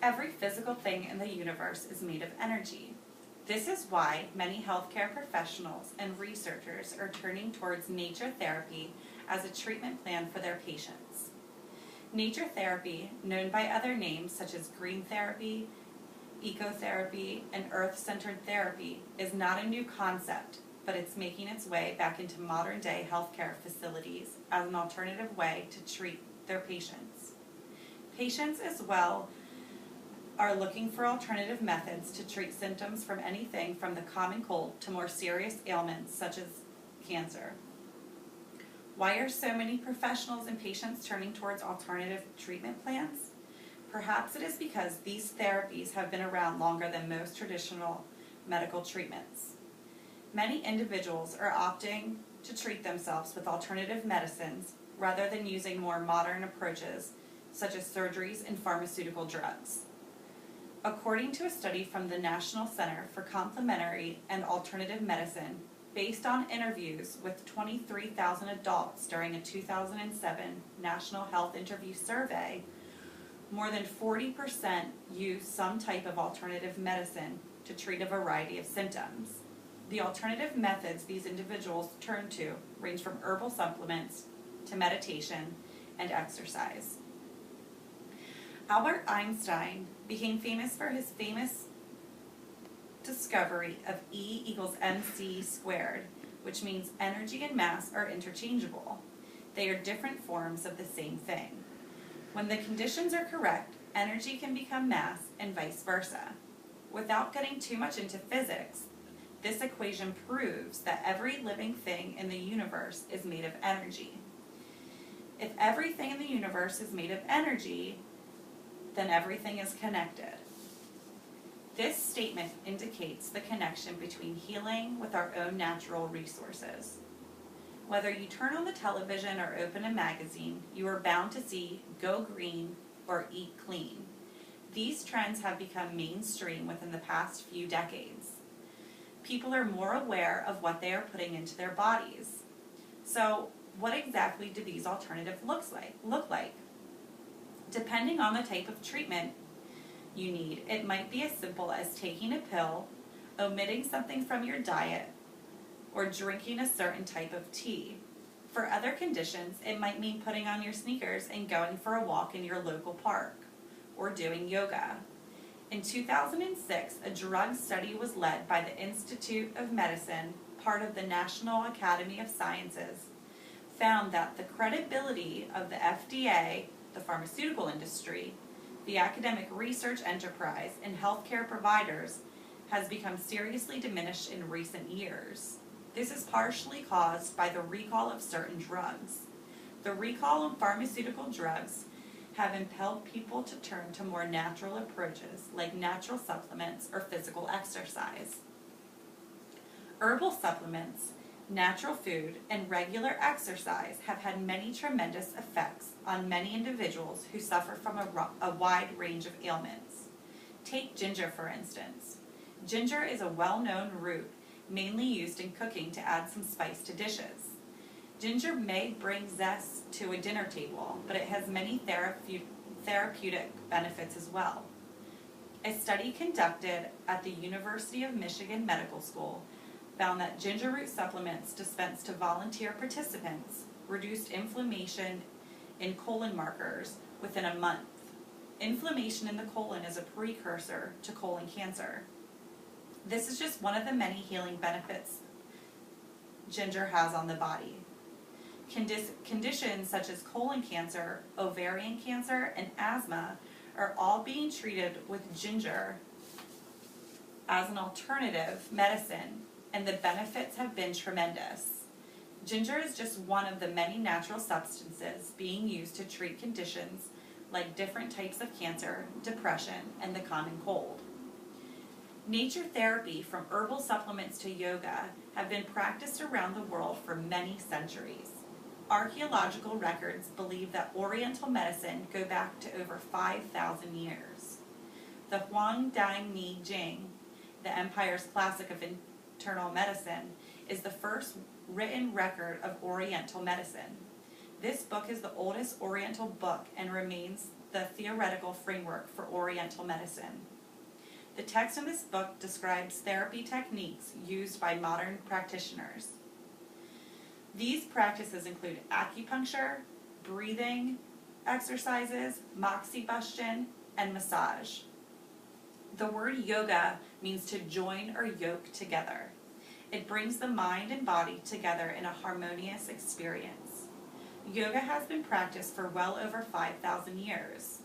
Every physical thing in the universe is made of energy. This is why many healthcare professionals and researchers are turning towards nature therapy as a treatment plan for their patients. Nature therapy, known by other names such as green therapy, ecotherapy, and earth-centered therapy, is not a new concept, but it's making its way back into modern-day healthcare facilities as an alternative way to treat their patients. Patients as well are looking for alternative methods to treat symptoms from anything from the common cold to more serious ailments such as cancer. Why are so many professionals and patients turning towards alternative treatment plans? Perhaps it is because these therapies have been around longer than most traditional medical treatments. Many individuals are opting to treat themselves with alternative medicines rather than using more modern approaches such as surgeries and pharmaceutical drugs. According to a study from the National Center for Complementary and Alternative Medicine, based on interviews with 23,000 adults during a 2007 National Health Interview Survey, more than 40% use some type of alternative medicine to treat a variety of symptoms. The alternative methods these individuals turn to range from herbal supplements to meditation and exercise. Albert Einstein became famous for his famous discovery of E equals mc squared, which means energy and mass are interchangeable. They are different forms of the same thing. When the conditions are correct, energy can become mass and vice versa. Without getting too much into physics, this equation proves that every living thing in the universe is made of energy. If everything in the universe is made of energy, then everything is connected. This statement indicates the connection between healing with our own natural resources. Whether you turn on the television or open a magazine, you are bound to see "Go Green" or "Eat Clean." These trends have become mainstream within the past few decades. People are more aware of what they are putting into their bodies. So, what exactly do these alternatives look like? Depending on the type of treatment you need, it might be as simple as taking a pill, omitting something from your diet, or drinking a certain type of tea. For other conditions, it might mean putting on your sneakers and going for a walk in your local park, or doing yoga. In 2006, a drug study was led by the Institute of Medicine, part of the National Academy of Sciences, found that the credibility of the FDA, the pharmaceutical industry, the academic research enterprise, and healthcare providers has become seriously diminished in recent years. This is partially caused by the recall of certain drugs. The recall of pharmaceutical drugs have impelled people to turn to more natural approaches like natural supplements or physical exercise. Herbal supplements, natural food, and regular exercise have had many tremendous effects on many individuals who suffer from a wide range of ailments. Take ginger, for instance. Ginger is a well-known root, mainly used in cooking to add some spice to dishes. Ginger may bring zest to a dinner table, but it has many therapeutic benefits as well. A study conducted at the University of Michigan Medical School found that ginger root supplements dispensed to volunteer participants reduced inflammation in colon markers within a month. Inflammation in the colon is a precursor to colon cancer. This is just one of the many healing benefits ginger has on the body. Conditions such as colon cancer, ovarian cancer, and asthma are all being treated with ginger as an alternative medicine, and the benefits have been tremendous. Ginger is just one of the many natural substances being used to treat conditions like different types of cancer, depression, and the common cold. Nature therapy, from herbal supplements to yoga, have been practiced around the world for many centuries. Archaeological records believe that Oriental medicine go back to over 5,000 years. The Huangdan Jing, the empire's classic of internal medicine, is the first written record of Oriental medicine. This book is the oldest Oriental book and remains the theoretical framework for Oriental medicine. The text in this book describes therapy techniques used by modern practitioners. These practices include acupuncture, breathing exercises, moxibustion, and massage. The word yoga means to join or yoke together. It brings the mind and body together in a harmonious experience. Yoga has been practiced for well over 5,000 years.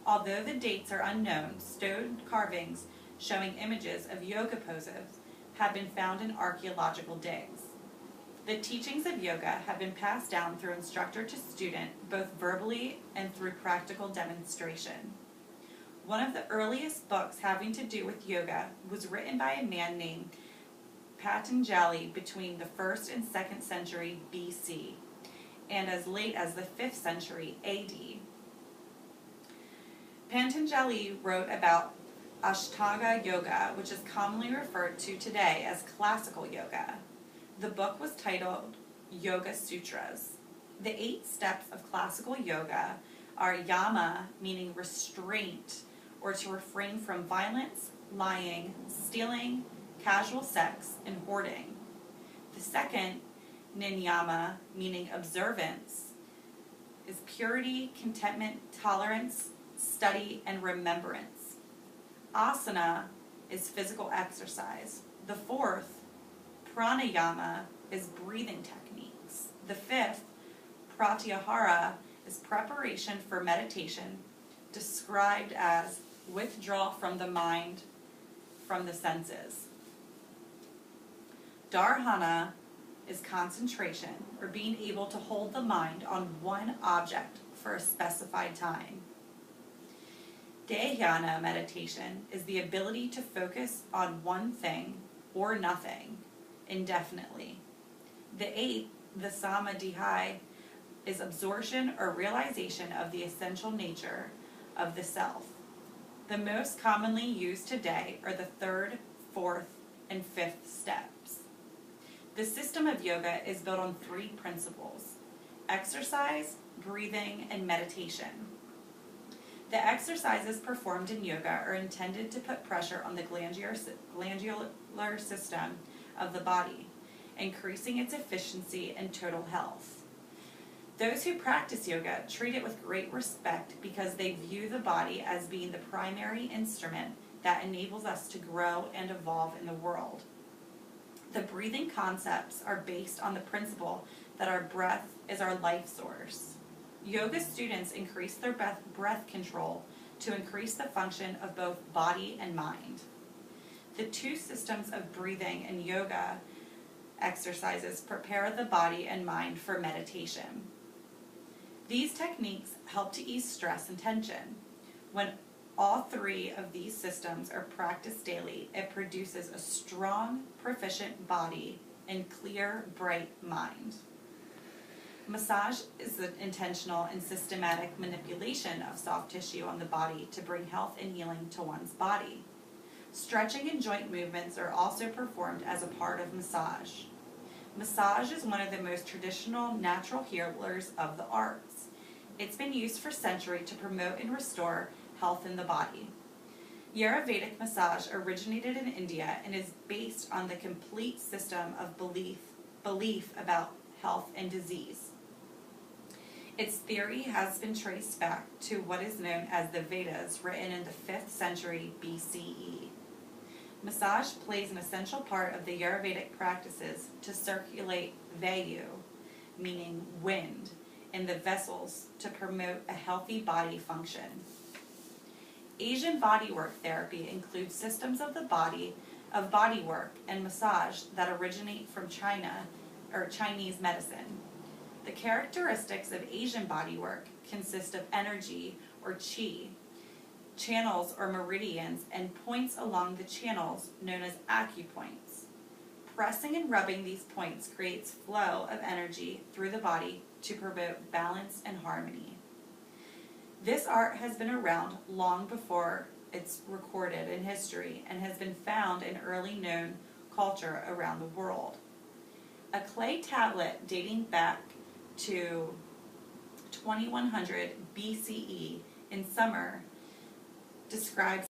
Although the dates are unknown, stone carvings showing images of yoga poses have been found in archaeological digs. The teachings of yoga have been passed down through instructor to student, both verbally and through practical demonstration. One of the earliest books having to do with yoga was written by a man named Patanjali between the 1st and 2nd century BC and as late as the 5th century AD. Patanjali wrote about Ashtanga Yoga, which is commonly referred to today as classical yoga. The book was titled Yoga Sutras. The 8 steps of classical yoga are yama, meaning restraint, or to refrain from violence, lying, stealing, casual sex, and hoarding. The second, niyama, meaning observance, is purity, contentment, tolerance, study, and remembrance. Asana is physical exercise. The fourth, pranayama, is breathing techniques. The fifth, pratyahara, is preparation for meditation, described as withdrawal from the mind, from the senses. Dharana is concentration, or being able to hold the mind on one object for a specified time. Dhyana meditation is the ability to focus on one thing or nothing indefinitely. The 8th, the samadhi, is absorption or realization of the essential nature of the self. The most commonly used today are the 3rd, 4th, and 5th steps. The system of yoga is built on 3 principles: exercise, breathing, and meditation. The exercises performed in yoga are intended to put pressure on the glandular system of the body, increasing its efficiency and total health. Those who practice yoga treat it with great respect because they view the body as being the primary instrument that enables us to grow and evolve in the world. The breathing concepts are based on the principle that our breath is our life source. Yoga students increase their breath control to increase the function of both body and mind. The 2 systems of breathing and yoga exercises prepare the body and mind for meditation. These techniques help to ease stress and tension. When all 3 of these systems are practiced daily, it produces a strong, proficient body and clear, bright mind. Massage is the intentional and systematic manipulation of soft tissue on the body to bring health and healing to one's body. Stretching and joint movements are also performed as a part of massage. Massage is one of the most traditional natural healers of the arts. It's been used for centuries to promote and restore health in the body. Ayurvedic massage originated in India and is based on the complete system of belief about health and disease. Its theory has been traced back to what is known as the Vedas, written in the 5th century BCE. Massage plays an essential part of the Ayurvedic practices to circulate vayu, meaning wind, in the vessels to promote a healthy body function. Asian bodywork therapy includes systems of the body, of bodywork and massage that originate from China or Chinese medicine. The characteristics of Asian bodywork consist of energy or qi, channels or meridians, and points along the channels known as acupoints. Pressing and rubbing these points creates flow of energy through the body to promote balance and harmony. This art has been around long before it's recorded in history and has been found in early known culture around the world. A clay tablet dating back to 2100 BCE in summer describes